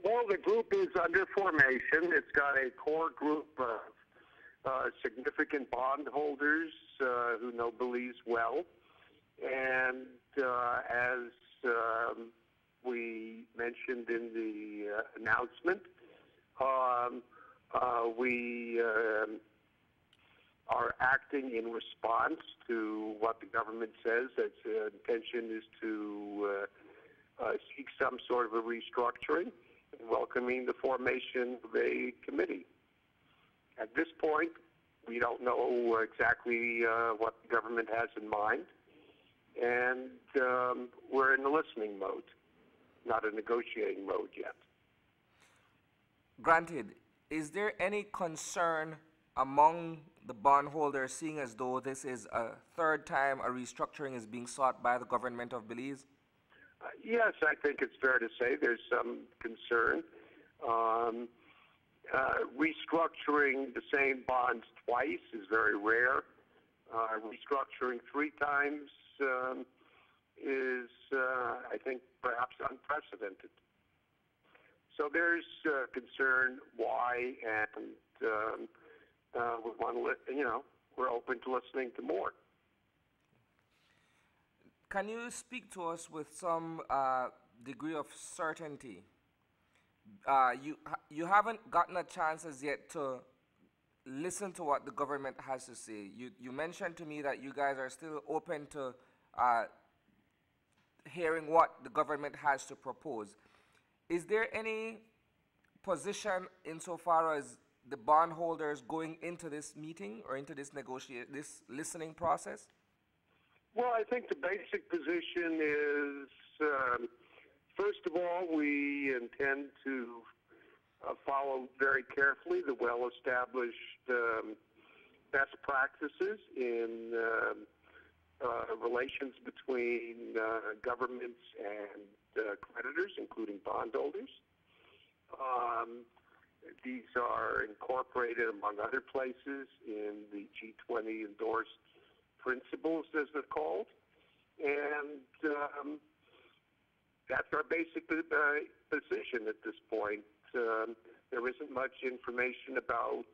Well, the group is under formation. It's got a core group of significant bondholders who know Belize well. And as we mentioned in the announcement, we are acting in response to what the government says. Its intention is to seek some sort of a restructuring and welcoming the formation of a committee. At this point, we don't know exactly what the government has in mind, and we're in the listening mode, not a negotiating mode yet. Granted, is there any concern among the bondholders, seeing as though this is a third time a restructuring is being sought by the government of Belize? Yes, I think it's fair to say there's some concern. Restructuring the same bonds twice is very rare. Restructuring 3 times is, I think, perhaps unprecedented. So there's concern why, and we want to, we're open to listening to more. Can you speak to us with some degree of certainty? You haven't gotten a chance as yet to listen to what the government has to say. You mentioned to me that you guys are still open to hearing what the government has to propose. Is there any position insofar as the bondholders going into this meeting or into this listening process? Well, I think the basic position is, first of all, we intend to follow very carefully the well-established best practices in relations between governments and creditors, including bondholders. These are incorporated, among other places, in the G20 endorsed principles, as they're called. And that's our basic position at this point. There isn't much information about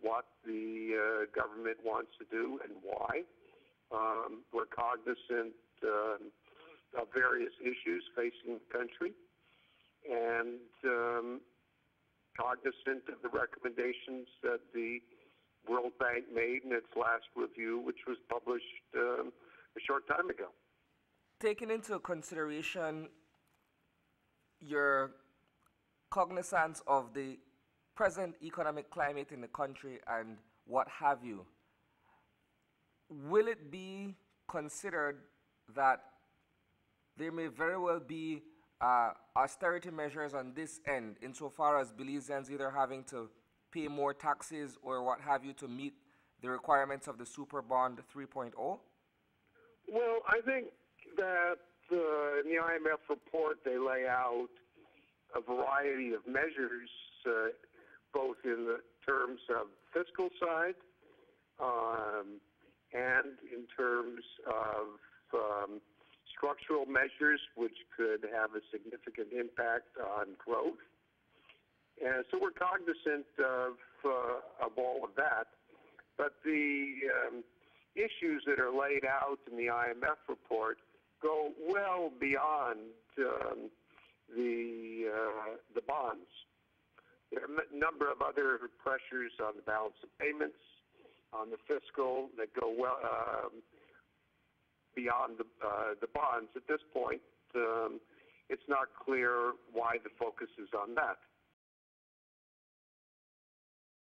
what the government wants to do and why. We're cognizant of various issues facing the country, and cognizant of the recommendations that the World Bank made in its last review, which was published a short time ago. Taking into consideration your cognizance of the present economic climate in the country and what have you, will it be considered that there may very well be austerity measures on this end, insofar as Belizeans either having to pay more taxes or what have you to meet the requirements of the superbond 3.0? Well, I think that in the IMF report they lay out a variety of measures, both in the terms of fiscal side and in terms of structural measures which could have a significant impact on growth. And so we're cognizant of all of that. But the issues that are laid out in the IMF report go well beyond the bonds. There are a number of other pressures on the balance of payments, on the fiscal, that go well beyond the bonds. At this point, it's not clear why the focus is on that.